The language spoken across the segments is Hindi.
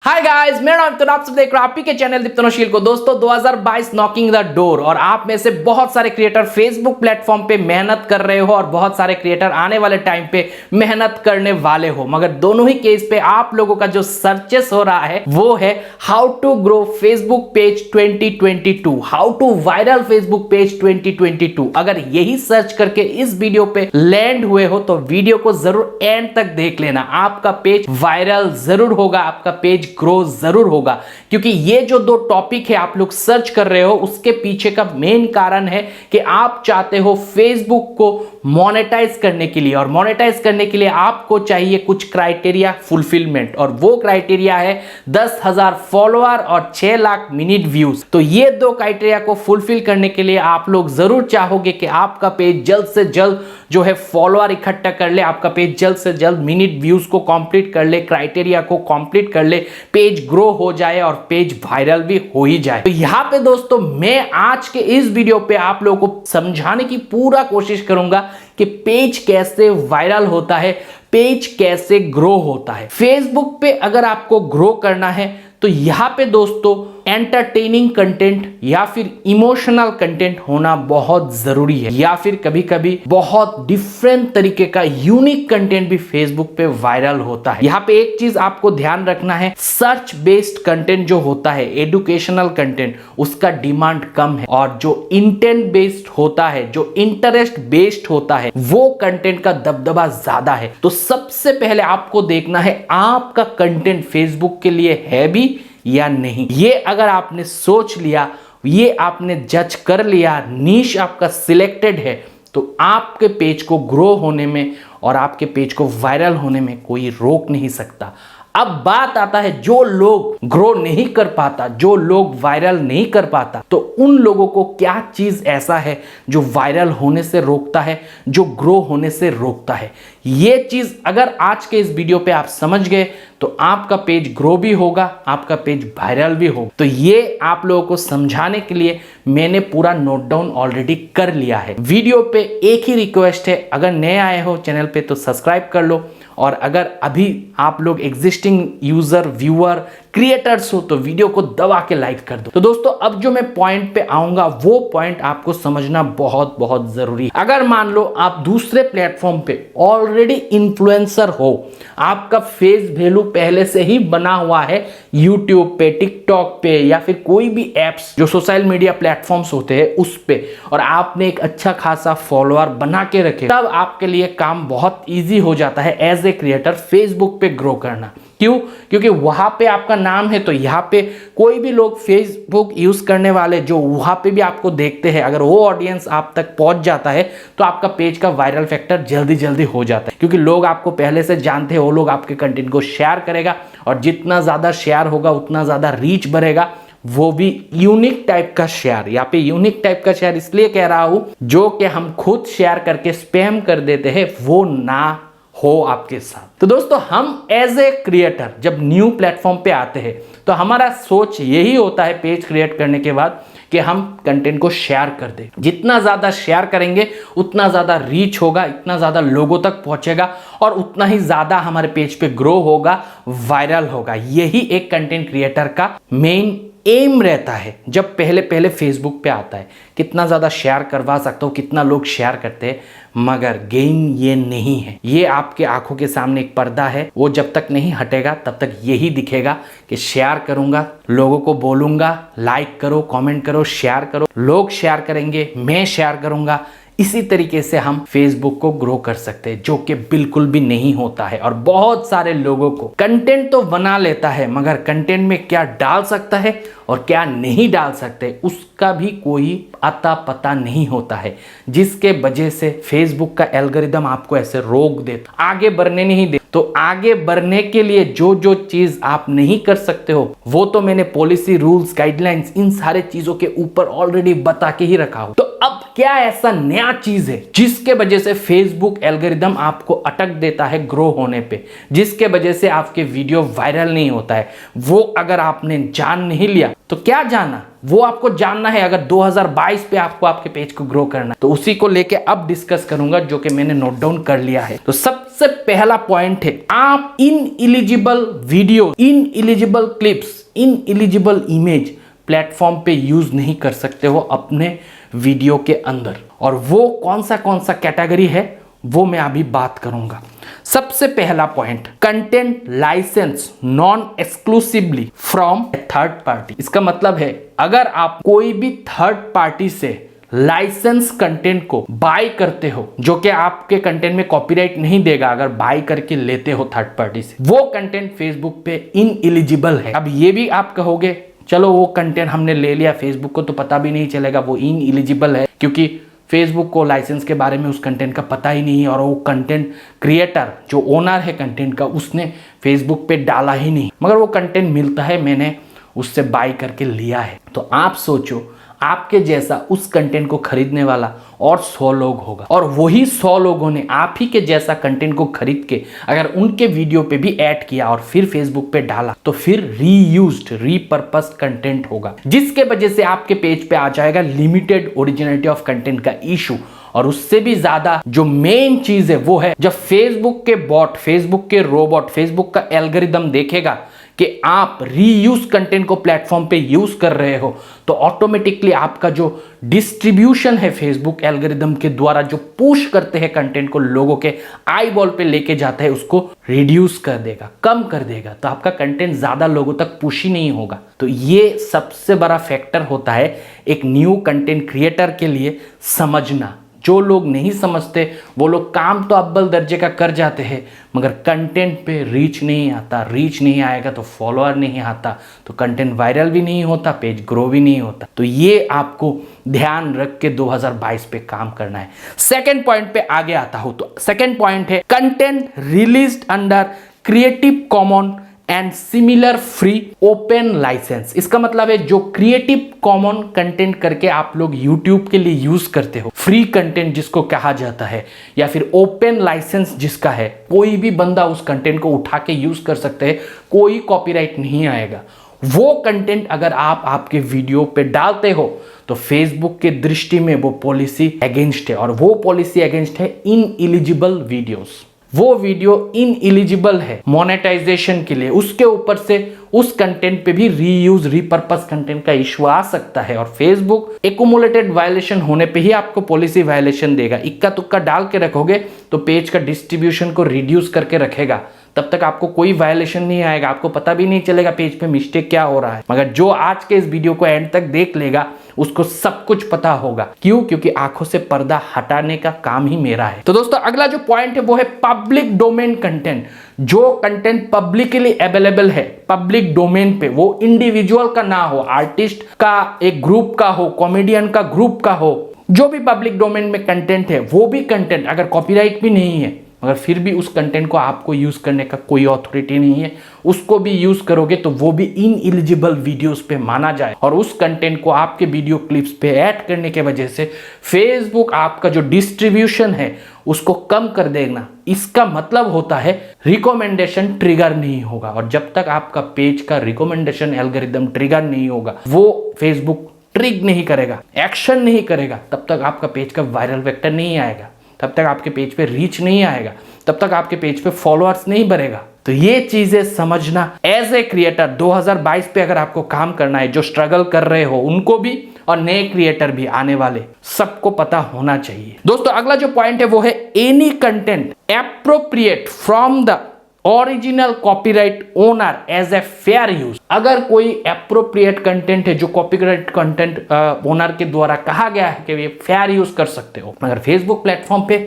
हाय गाइस, मेरा नाम तो आप सब देख रहे हो आपकी के चैनल दीप्तनशील को। दोस्तों 2022 नॉकिंग द डोर, और आप में से बहुत सारे क्रिएटर फेसबुक प्लेटफॉर्म पे मेहनत कर रहे हो और बहुत सारे क्रिएटर आने वाले टाइम पे मेहनत करने वाले हो, मगर दोनों ही केस पे आप लोगों का जो सर्चेस हो रहा है वो है how to grow Facebook page 2022, how to viral Facebook page 2022। अगर यही सर्च करके इस वीडियो पे लैंड हुए हो तो वीडियो को जरूर एंड तक देख लेना। आपका पेज वायरल जरूर होगा, आपका पेज ग्रो जरूर होगा, क्योंकि ये जो दो टॉपिक है आप लोग सर्च कर रहे हो उसके पीछे का मेन कारण है कि आप चाहते हो फेसबुक को मोनेटाइज करने के लिए, और मोनेटाइज करने के लिए आपको चाहिए कुछ क्राइटेरिया फुलफिलमेंट, और वो क्राइटेरिया है 10,000 फॉलोअर और 6 लाख मिनट व्यूज। तो ये दो क्राइटेरिया को फुलफिल करने के लिए आप लोग जरूर चाहोगे कि आपका पेज जल्द से जल्द जो है फॉलोअर इकट्ठा कर ले, आपका पेज जल्द से जल्द मिनट व्यूज को कंप्लीट कर ले, क्राइटेरिया को कंप्लीट कर ले, पेज ग्रो हो जाए और पेज वायरल भी हो ही जाए। तो यहां पे दोस्तों मैं आज के इस वीडियो पे आप लोगों को समझाने की पूरा कोशिश करूंगा कि पेज कैसे वायरल होता है, पेज कैसे ग्रो होता है। फेसबुक पे अगर आपको ग्रो करना है तो यहां पे दोस्तों एंटरटेनिंग कंटेंट या फिर इमोशनल कंटेंट होना बहुत जरूरी है, या फिर कभी कभी बहुत डिफरेंट तरीके का यूनिक कंटेंट भी फेसबुक पे वायरल होता है। यहाँ पे एक चीज आपको ध्यान रखना है, सर्च बेस्ड कंटेंट जो होता है, एजुकेशनल कंटेंट, उसका डिमांड कम है, और जो इंटेंट बेस्ड होता है, जो इंटरेस्ट बेस्ड होता है, वो कंटेंट का दबदबा ज्यादा है। तो सबसे पहले आपको देखना है आपका कंटेंट फेसबुक के लिए है भी या नहीं। ये अगर आपने सोच लिया, ये आपने जज कर लिया, नीश आपका सिलेक्टेड है, तो आपके पेज को ग्रो होने में और आपके पेज को वायरल होने में कोई रोक नहीं सकता। अब बात आता है जो लोग ग्रो नहीं कर पाता, जो लोग वायरल नहीं कर पाता, तो उन लोगों को क्या चीज ऐसा है जो वायरल होने से रोकता है, जो ग्रो होने से रोकता है। ये चीज अगर आज के इस वीडियो पे आप समझ गए तो आपका पेज ग्रो भी होगा, आपका पेज वायरल भी होगा। तो ये आप लोगों को समझाने के लिए मैंने पूरा नोट डाउन ऑलरेडी कर लिया है। वीडियो पे एक ही रिक्वेस्ट है, अगर नए आए हो चैनल पे तो सब्सक्राइब कर लो, और अगर अभी आप लोग एग्जिस्टिंग यूजर, व्यूअर, क्रिएटर्स हो तो वीडियो को दबा के लाइक कर दो। तो दोस्तों अब जो मैं पॉइंट पे आऊंगा वो पॉइंट आपको समझना बहुत बहुत जरूरी है। अगर मान लो आप दूसरे प्लेटफॉर्म पे ऑलरेडी इन्फ्लुएंसर हो, आपका फेस वैल्यू पहले से ही बना हुआ है यूट्यूब पे, टिकटॉक पे, या फिर कोई भी एप्स जो सोशल मीडिया प्लेटफॉर्म्स होते हैं उस पे, और आपने एक अच्छा खासा फॉलोअर बना के रखे, तब आपके लिए काम बहुत ईजी हो जाता है एज ए क्रिएटर फेसबुक पे ग्रो करना। क्यों? क्योंकि वहां पे आपका नाम है, तो यहाँ पे कोई भी लोग फेसबुक यूज करने वाले जो वहां पे भी आपको देखते हैं, अगर वो ऑडियंस आप तक पहुंच जाता है तो आपका पेज का वायरल फैक्टर जल्दी जल्दी हो जाता है, क्योंकि लोग आपको पहले से जानते हैं, वो लोग आपके कंटेंट को शेयर करेगा, और जितना ज्यादा शेयर होगा उतना ज्यादा रीच बढ़ेगा, वो भी यूनिक टाइप का शेयर। यहाँ पे यूनिक टाइप का शेयर इसलिए कह रहा हूं, जो कि हम खुद शेयर करके स्पैम कर देते हैं, वो ना हो आपके साथ। तो दोस्तों हम एज ए क्रिएटर जब न्यू प्लेटफॉर्म पे आते हैं तो हमारा सोच यही होता है पेज क्रिएट करने के बाद कि हम कंटेंट को शेयर कर दें। जितना ज्यादा शेयर करेंगे उतना ज्यादा रीच होगा, इतना ज्यादा लोगों तक पहुंचेगा, और उतना ही ज्यादा हमारे पेज पे ग्रो होगा, वायरल होगा। यही एक कंटेंट क्रिएटर का मेन एम रहता है जब पहले पहले फेसबुक पे आता है। कितना ज़्यादा शेयर करवा सकता हो, कितना लोग शेयर करते हैं, मगर गेम ये नहीं है। ये आपके आंखों के सामने एक पर्दा है, वो जब तक नहीं हटेगा तब तक यही दिखेगा कि शेयर करूंगा, लोगों को बोलूंगा लाइक करो, कमेंट करो, शेयर करो, लोग शेयर करेंगे, मैं शेयर करूंगा। इसी तरीके से हम फेसबुक को ग्रो कर सकते हैं, जो कि बिल्कुल भी नहीं होता है। और बहुत सारे लोगों को कंटेंट तो बना लेता है, मगर कंटेंट में क्या डाल सकता है और क्या नहीं डाल सकते उसका भी कोई अता पता नहीं होता है, जिसके वजह से फेसबुक का एल्गोरिदम आपको ऐसे रोक देता, आगे बढ़ने नहीं दे। तो आगे बढ़ने के लिए जो जो चीज आप नहीं कर सकते हो वो तो मैंने पॉलिसी, रूल्स, गाइडलाइंस, इन सारे चीजों के ऊपर ऑलरेडी बता के ही रखा हो। तो अब क्या ऐसा नया चीज है जिसके वजह से फेसबुक एल्गोरिदम आपको अटक देता है ग्रो होने पे, जिसके वजह से आपके वीडियो वायरल नहीं होता है? वो अगर आपने जान नहीं लिया तो क्या जाना, वो आपको जानना है अगर 2022 पे आपको आपके पेज को ग्रो करना है। तो उसी को लेके अब डिस्कस करूंगा, जो कि मैंने नोट डाउन कर लिया है। तो सबसे पहला पॉइंट है, आप ineligible video, ineligible clips, ineligible image platform पे यूज नहीं कर सकते हो अपने वीडियो के अंदर। और वो कौन सा कैटेगरी है वो मैं अभी बात करूंगा। सबसे पहला point, content license non exclusively from third party. इसका मतलब है अगर आप कोई भी थर्ड पार्टी से लाइसेंस कंटेंट को बाय करते हो, जो कि आपके कंटेंट में कॉपीराइट नहीं देगा अगर बाय करके लेते हो थर्ड पार्टी से, वो कंटेंट फेसबुक पे इनएलिजिबल है। अब ये भी आप कहोगे चलो वो कंटेंट हमने ले लिया, फेसबुक को तो पता भी नहीं चलेगा वो इनएलिजिबल है, क्योंकि फेसबुक को लाइसेंस के बारे में उस कंटेंट का पता ही नहीं है और वो कंटेंट क्रिएटर जो ओनर है कंटेंट का उसने फेसबुक पे डाला ही नहीं, मगर वो कंटेंट मिलता है, मैंने उससे बाय करके लिया है। तो आप सोचो आपके जैसा उस कंटेंट को खरीदने वाला और 100 लोग होगा, और वही 100 लोगों ने आप ही के जैसा कंटेंट को खरीद के अगर उनके वीडियो पे भी ऐड किया और फिर फेसबुक पे डाला, तो फिर रीयूज्ड, रीपर्पस कंटेंट होगा, जिसके वजह से आपके पेज पे आ जाएगा लिमिटेड ओरिजिनलिटी ऑफ कंटेंट का इशू। और उससे भी ज्यादा जो मेन चीज है वो है, जब फेसबुक के बॉट, फेसबुक के रोबोट, फेसबुक का एल्गोरिदम देखेगा कि आप रीयूज कंटेंट को प्लेटफॉर्म पे यूज कर रहे हो, तो ऑटोमेटिकली आपका जो डिस्ट्रीब्यूशन है फेसबुक एल्गोरिदम के द्वारा जो पुश करते हैं कंटेंट को, लोगों के आई बॉल पे लेके जाता है, उसको रिड्यूस कर देगा, कम कर देगा, तो आपका कंटेंट ज्यादा लोगों तक पुश ही नहीं होगा। तो ये सबसे बड़ा फैक्टर होता है एक न्यू कंटेंट क्रिएटर के लिए समझना। जो लोग नहीं समझते वो लोग काम तो अव्वल दर्जे का कर जाते हैं, मगर कंटेंट पे रीच नहीं आता, रीच नहीं आएगा तो फॉलोअर नहीं आता, तो कंटेंट वायरल भी नहीं होता, पेज ग्रो भी नहीं होता। तो ये आपको ध्यान रख के 2022 पे काम करना है। सेकंड पॉइंट पे आगे आता हूं, तो सेकंड पॉइंट है content released under creative common and similar free open license. इसका मतलब है जो क्रिएटिव कॉमन कंटेंट करके आप लोग YouTube के लिए यूज करते हो, फ्री कंटेंट जिसको कहा जाता है, या फिर ओपन लाइसेंस जिसका है, कोई भी बंदा उस कंटेंट को उठा के यूज कर सकते हैं, कोई कॉपीराइट नहीं आएगा। वो कंटेंट अगर आप आपके वीडियो पे डालते हो तो फेसबुक के दृष्टि में वो पॉलिसी अगेंस्ट है, और वो पॉलिसी अगेंस्ट है इनएलिजिबल वीडियोस। वो वीडियो इनएलिजिबल है मोनेटाइजेशन के लिए, उसके ऊपर से उस कंटेंट पे भी रीयूज, रीपर्पस कंटेंट का इशू आ सकता है, और फेसबुक एक्युमुलेटेड वायलेशन होने पे ही आपको पॉलिसी वायलेशन देगा। इक्का तुक्का डाल के रखोगे तो पेज का डिस्ट्रीब्यूशन को रिड्यूस करके रखेगा, तब तक आपको कोई वायलेशन नहीं आएगा, आपको पता भी नहीं चलेगा पेज पे मिस्टेक क्या हो रहा है। मगर जो आज के इस वीडियो को एंड तक देख लेगा उसको सब कुछ पता होगा। क्यों? क्योंकि आंखों से पर्दा हटाने का काम ही मेरा है। तो दोस्तों अगला जो पॉइंट है वो है पब्लिक डोमेन कंटेंट। जो कंटेंट पब्लिकली अवेलेबल है पब्लिक डोमेन पे, वो इंडिविजुअल का ना हो, आर्टिस्ट का, एक ग्रुप का हो, कॉमेडियन का ग्रुप का हो, जो भी पब्लिक डोमेन में कंटेंट है, वो भी कंटेंट अगर कॉपीराइट भी नहीं है मगर फिर भी उस कंटेंट को आपको यूज करने का कोई अथॉरिटी नहीं है, उसको भी यूज करोगे तो वो भी इनएलिजिबल वीडियोस पे माना जाए, और उस कंटेंट को आपके वीडियो क्लिप्स पे ऐड करने के वजह से फेसबुक आपका जो डिस्ट्रीब्यूशन है उसको कम कर देना। इसका मतलब होता है रिकमेंडेशन ट्रिगर नहीं होगा, और जब तक आपका पेज का रिकमेंडेशन एल्गोरिदम ट्रिगर नहीं होगा, वो फेसबुक ट्रिग नहीं करेगा, एक्शन नहीं करेगा, तब तक आपका पेज का वायरल वेक्टर नहीं आएगा, तब तक आपके पेज पे रीच नहीं आएगा, तब तक आपके पेज पे फॉलोअर्स नहीं बढ़ेगा। तो ये चीजें समझना एज ए क्रिएटर 2022 पे अगर आपको काम करना है, जो स्ट्रगल कर रहे हो उनको भी और नए क्रिएटर भी आने वाले सबको पता होना चाहिए। दोस्तों अगला जो पॉइंट है वो है any content appropriate from the original copyright owner as a fair use. अगर कोई एप्रोप्रिएट कंटेंट है जो कॉपीराइट कंटेंट ओनर के द्वारा कहा गया है कि ये फेयर यूज कर सकते हो, मगर फेसबुक प्लेटफॉर्म पे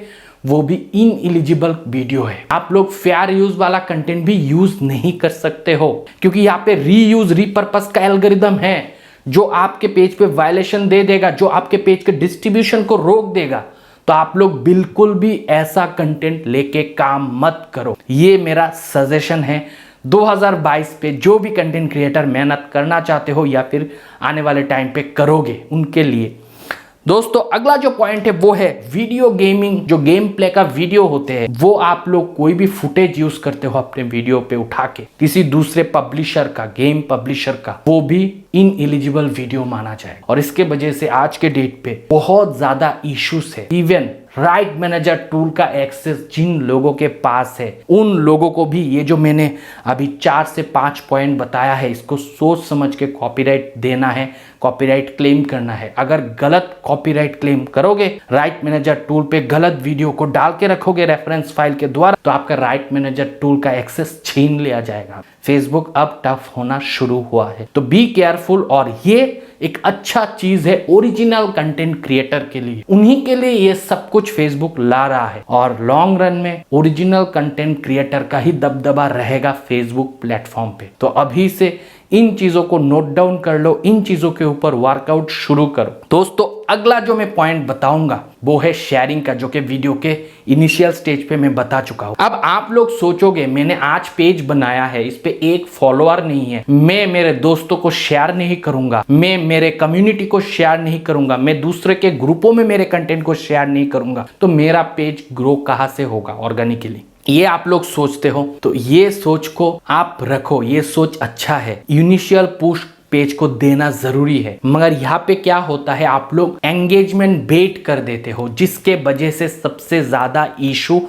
वो भी इनएलिजिबल वीडियो है, आप लोग फेयर यूज वाला कंटेंट भी यूज नहीं कर सकते हो, क्योंकि यहाँ पे रीयूज, रीपर्पस का एल्गोरिदम है जो आपके पेज पे वायलेशन दे देगा, जो आपके पेज के डिस्ट्रीब्यूशन को रोक देगा। तो आप लोग बिल्कुल भी ऐसा कंटेंट लेके काम मत करो, ये मेरा सजेशन है। 2022 पे जो भी कंटेंट क्रिएटर मेहनत करना चाहते हो या फिर आने वाले टाइम पे करोगे उनके लिए, दोस्तों अगला जो पॉइंट है वो है वीडियो गेमिंग। जो गेम प्ले का वीडियो होते हैं वो आप लोग कोई भी फुटेज यूज करते हो अपने वीडियो पे उठा के किसी दूसरे पब्लिशर का, गेम पब्लिशर का, वो भी इनएलिजिबल वीडियो माना जाएगा। और इसके वजह से आज के डेट पे बहुत ज्यादा इश्यूज है। इवन राइट मैनेजर टूल का एक्सेस जिन लोगों के पास है उन लोगों को भी ये जो मैंने अभी 4 से 5 पॉइंट बताया है इसको सोच समझ के कॉपीराइट देना है, कॉपीराइट क्लेम करना है। अगर गलत कॉपीराइट क्लेम करोगे, राइट मैनेजर टूल पे गलत वीडियो को डाल के रखोगे रेफरेंस फाइल के द्वारा, तो आपका राइट मैनेजर टूल का एक्सेस छीन लिया जाएगा। फेसबुक अब टफ होना शुरू हुआ है, तो बी केयरफुल। और ये एक अच्छा चीज है ओरिजिनल कंटेंट क्रिएटर के लिए, उन्हीं के लिए ये सब कुछ फेसबुक ला रहा है। और लॉन्ग रन में ओरिजिनल कंटेंट क्रिएटर का ही दबदबा रहेगा फेसबुक प्लेटफॉर्म पे। तो अभी से इन चीजों को नोट डाउन कर लो, इन चीजों के ऊपर वर्कआउट शुरू करो। दोस्तों अगला जो मैं पॉइंट बताऊंगा वो है शेयरिंग का, जो कि वीडियो के इनिशियल स्टेज पे मैं बता चुका हूं। अब आप लोग सोचोगे मैंने आज पेज बनाया है, इस पे एक फॉलोअर नहीं है, मैं मेरे दोस्तों को शेयर नहीं करूंगा, मैं मेरे कम्युनिटी को शेयर नहीं करूंगा, मैं दूसरे के ग्रुपों में मेरे कंटेंट को शेयर नहीं करूंगा, तो मेरा पेज ग्रो कहां से होगा ऑर्गेनिकली। ये आप लोग सोचते हो, तो ये सोच को आप रखो, ये सोच अच्छा है। इनिशियल पुश पेज को देना जरूरी है, मगर यहाँ पे क्या होता है आप लोग एंगेजमेंट बेट कर देते हो, जिसके वजह से सबसे ज्यादा इशू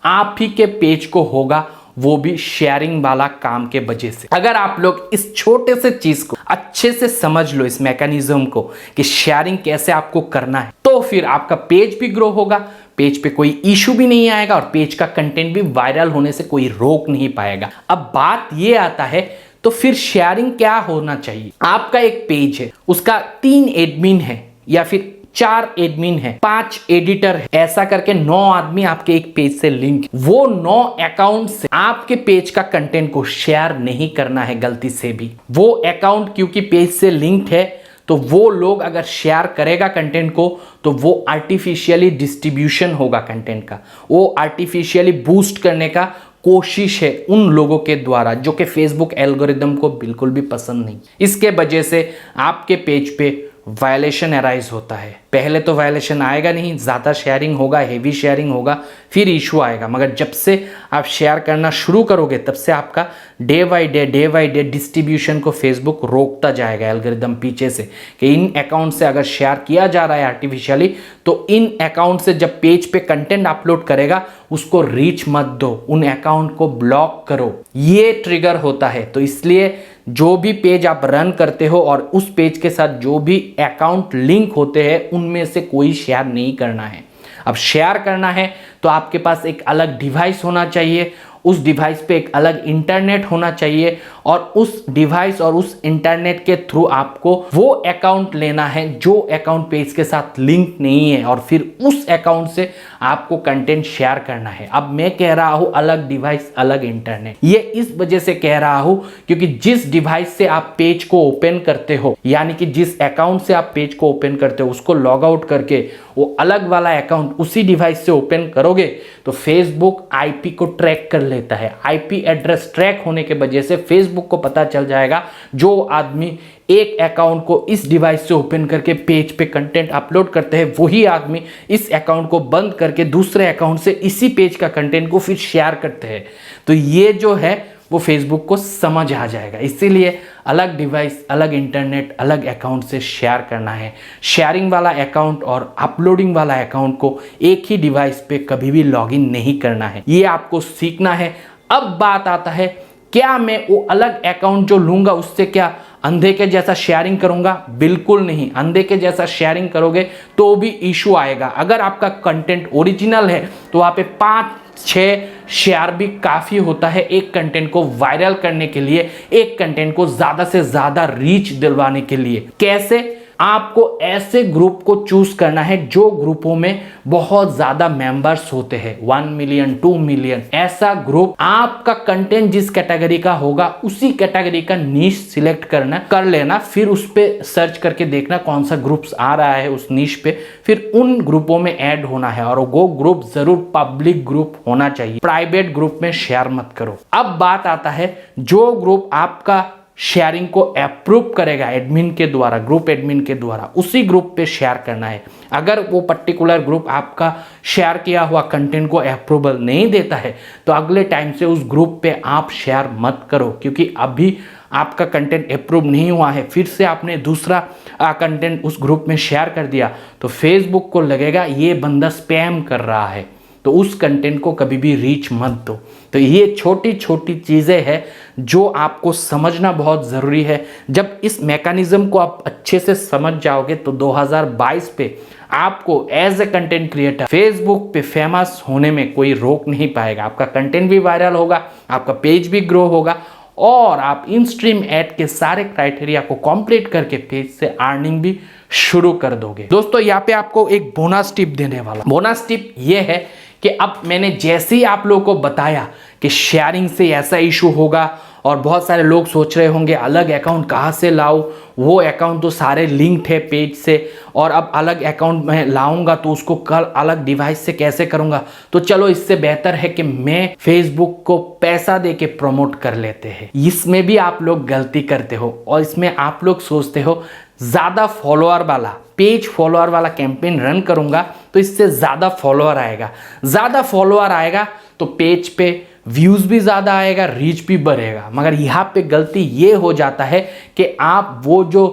आप ही के पेज को होगा, वो भी शेयरिंग वाला काम के वजह से। अगर आप लोग इस छोटे से चीज को अच्छे से समझ लो, इस मैकेनिज्म को कि शेयरिंग कैसे आपको करना है, तो फिर आपका पेज भी ग्रो होगा, पेज पे कोई इशू भी नहीं आएगा और पेज का कंटेंट भी वायरल होने से कोई रोक नहीं पाएगा। अब बात ये आता है तो फिर शेयरिंग क्या होना चाहिए। आपका एक पेज है, उसका 3 एडमिन है या फिर 4 एडमिन है, 5 एडिटर है, ऐसा करके 9 आदमी आपके एक पेज से लिंक, वो 9 अकाउंट से आपके पेज का कंटेंट को शेयर नहीं करना है गलती से भी। वो अकाउंट क्योंकि पेज से लिंक है, तो वो लोग अगर शेयर करेगा कंटेंट को तो वो आर्टिफिशियली डिस्ट्रीब्यूशन होगा कंटेंट का, वो आर्टिफिशियली बूस्ट करने का कोशिश है उन लोगों के द्वारा, जो कि फेसबुक एल्गोरिदम को बिल्कुल भी पसंद नहीं। इसके वजह से आपके पेज पे वायलेशन अराइज होता है। पहले तो वायलेशन आएगा नहीं, ज़्यादा शेयरिंग होगा, हेवी शेयरिंग होगा, फिर इशू आएगा। मगर जब से आप शेयर करना शुरू करोगे तब से आपका डे बाय डे डिस्ट्रीब्यूशन को फेसबुक रोकता जाएगा एल्गोरिदम पीछे से, कि इन अकाउंट से अगर शेयर किया जा रहा है आर्टिफिशियली, तो इन अकाउंट से जब पेज पे कंटेंट अपलोड करेगा उसको रीच मत दो, उन अकाउंट को ब्लॉक करो। ये ट्रिगर होता है। तो इसलिए जो भी पेज आप रन करते हो और उस पेज के साथ जो भी अकाउंट लिंक होते हैं उनमें से कोई शेयर नहीं करना है। अब शेयर करना है तो आपके पास एक अलग डिवाइस होना चाहिए, उस डिवाइस पे एक अलग इंटरनेट होना चाहिए, और उस डिवाइस और उस इंटरनेट के थ्रू आपको वो अकाउंट लेना है जो अकाउंट पेज के साथ लिंक नहीं है, और फिर उस अकाउंट से आपको कंटेंट शेयर करना है। अब मैं कह रहा हूं अलग डिवाइस अलग इंटरनेट, ये इस वजह से कह रहा हूं क्योंकि जिस डिवाइस से आप पेज को ओपन करते हो, यानी कि जिस अकाउंट से आप पेज को ओपन करते हो उसको लॉग आउट करके वो अलग वाला अकाउंट उसी डिवाइस से ओपन करोगे तो फेसबुक आईपी को ट्रैक कर लेता है। आईपी एड्रेस ट्रैक होने के वजह से फेसबुक को पता चल जाएगा जो आदमी एक अकाउंट को इस डिवाइस से ओपन करके पेज पे कंटेंट अपलोड करते हैं, वही आदमी इस अकाउंट को बंद करके दूसरे अकाउंट से इसी पेज का कंटेंट को फिर शेयर करते हैं। तो ये जो है वो फेसबुक को समझ आ जाएगा। इसीलिए अलग डिवाइस अलग इंटरनेट अलग अकाउंट से शेयर करना है। शेयरिंग वाला अकाउंट और अपलोडिंग वाला अकाउंट को एक ही डिवाइस पे कभी भी लॉगिन नहीं करना है, ये आपको सीखना है। अब बात आता है क्या मैं वो अलग अकाउंट जो लूंगा उससे क्या अंधे के जैसा शेयरिंग करूंगा? बिल्कुल नहीं। अंधे के जैसा शेयरिंग करोगे तो भी इशू आएगा। अगर आपका कंटेंट ओरिजिनल है तो वहां पे 5-6 शेयर भी काफी होता है एक कंटेंट को वायरल करने के लिए, एक कंटेंट को ज्यादा से ज्यादा रीच दिलवाने के लिए। कैसे? आपको ऐसे ग्रुप को चूज करना है जो ग्रुपों में बहुत ज्यादा मेंबर्स होते हैं, 1 मिलियन 2 मिलियन, ऐसा ग्रुप। आपका कंटेंट जिस कैटेगरी का होगा उसी कैटेगरी का नीश सिलेक्ट कर लेना, फिर उस पे सर्च करके देखना कौन सा ग्रुप्स आ रहा है उस नीश पे, फिर उन ग्रुपों में ऐड होना है। और वो ग्रुप जरूर पब्लिक ग्रुप होना चाहिए, प्राइवेट ग्रुप में शेयर मत करो। अब बात आता है जो ग्रुप आपका शेयरिंग को अप्रूव करेगा एडमिन के द्वारा, ग्रुप एडमिन के द्वारा, उसी ग्रुप पे शेयर करना है। अगर वो पर्टिकुलर ग्रुप आपका शेयर किया हुआ कंटेंट को अप्रूवल नहीं देता है तो अगले टाइम से उस ग्रुप पे आप शेयर मत करो, क्योंकि अभी आपका कंटेंट अप्रूव नहीं हुआ है, फिर से आपने दूसरा कंटेंट उस ग्रुप में शेयर कर दिया तो फेसबुक को लगेगा ये बंदा स्पैम कर रहा है, तो उस कंटेंट को कभी भी रीच मत दो। तो ये छोटी छोटी चीज़ें हैं जो आपको समझना बहुत ज़रूरी है। जब इस मैकेनिज्म को आप अच्छे से समझ जाओगे तो 2022 पे आपको as a content creator Facebook पे फेमस होने में कोई रोक नहीं पाएगा। आपका कंटेंट भी वायरल होगा, आपका पेज भी ग्रो होगा और आप इन स्ट्रीम ऐड के सारे क्राइटेरिया को कंप्लीट करके पेज से अर्निंग भी शुरू कर दोगे। दोस्तों यहाँ पे आपको एक बोनस टिप देने वाला। बोनस टिप ये है कि अब मैंने जैसे ही आप लोगों को बताया कि शेयरिंग से ऐसा इशू होगा और बहुत सारे लोग सोच रहे होंगे अलग अकाउंट कहाँ से लाऊं, वो अकाउंट तो सारे लिंक्ड है पेज से और अब अलग अकाउंट में लाऊंगा तो उसको कल अलग डिवाइस से कैसे करूंगा, तो चलो इससे बेहतर है कि मैं फेसबुक को पैसा दे के प्रमोट कर लेते हैं। इसमें भी आप लोग गलती करते हो और इसमें आप लोग सोचते हो ज़्यादा फॉलोअर वाला पेज फॉलोअर वाला कैंपेन रन करूंगा तो इससे ज़्यादा फॉलोअर आएगा, ज़्यादा फॉलोअर आएगा तो पेज पे व्यूज़ भी ज़्यादा आएगा, रीच भी बढ़ेगा। मगर यहाँ पे गलती ये हो जाता है कि आप वो जो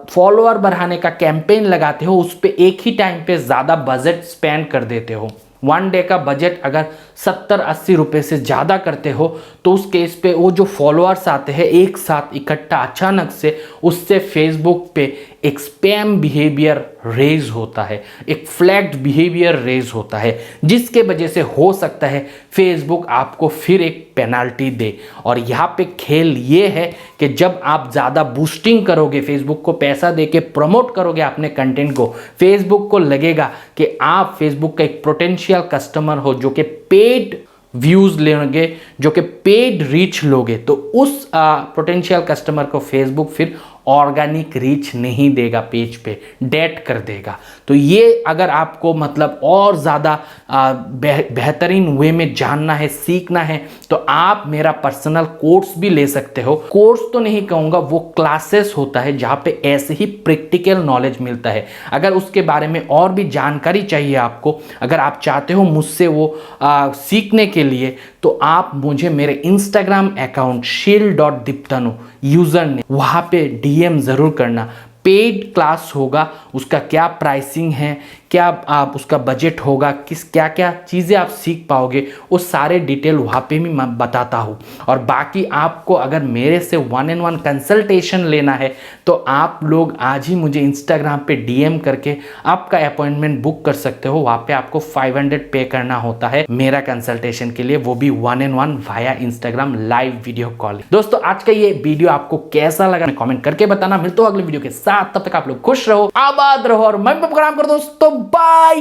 फॉलोअर बढ़ाने का कैंपेन लगाते हो उस पर एक ही टाइम पे ज़्यादा बजट स्पेंड कर देते हो। वन डे का बजट अगर 70-80 रुपए से ज़्यादा करते हो तो उस केस पे वो जो फॉलोअर्स आते हैं एक साथ इकट्ठा अचानक से, उससे फेसबुक पे एक स्पैम बिहेवियर रेज होता है, एक फ्लैग्ड बिहेवियर रेज होता है, जिसके वजह से हो सकता है फेसबुक आपको फिर एक पेनल्टी दे। और यहाँ पे खेल ये है कि जब आप ज़्यादा बूस्टिंग करोगे, फेसबुक को पैसा दे के प्रमोट करोगे अपने कंटेंट को, फेसबुक को लगेगा कि आप फेसबुक का एक पोटेंशियल कस्टमर हो जो कि पेड व्यूज लेंगे, जो कि पेड रीच लोगे, तो उस पोटेंशियल कस्टमर को फेसबुक फिर ऑर्गेनिक रीच नहीं देगा, पेज पे डेट कर देगा। तो ये अगर आपको मतलब और ज़्यादा बेहतरीन वे में जानना है, सीखना है, तो आप मेरा पर्सनल कोर्स भी ले सकते हो। कोर्स तो नहीं कहूँगा, वो क्लासेस होता है जहाँ पे ऐसे ही प्रैक्टिकल नॉलेज मिलता है। अगर उसके बारे में और भी जानकारी चाहिए आपको, अगर आप चाहते हो मुझसे वो सीखने के लिए, तो आप मुझे मेरे इंस्टाग्राम अकाउंट शील.दीप्तनु यूज़र ने वहाँ पे DM ज़रूर करना। पेड क्लास होगा, उसका क्या प्राइसिंग है, क्या आप उसका बजट होगा, क्या क्या चीज़ें आप सीख पाओगे, वो सारे डिटेल वहाँ पे भी मैं बताता हूँ। और बाकी आपको अगर मेरे से 1-on-1 कंसल्टेशन लेना है तो आप लोग आज ही मुझे इंस्टाग्राम पे DM करके आपका अपॉइंटमेंट बुक कर सकते हो। वहाँ पे आपको 500 पे करना होता है मेरा कंसल्टेशन के लिए, वो भी 1-on-1 via Instagram live video call. दोस्तों आज का ये वीडियो आपको कैसा लगा कमेंट करके बताना। मिलता हूँ अगले वीडियो के साथ, तब तक आप लोग खुश रहो, आबाद रहो और मैं प्रोग्राम कर दोस्तों। बाय।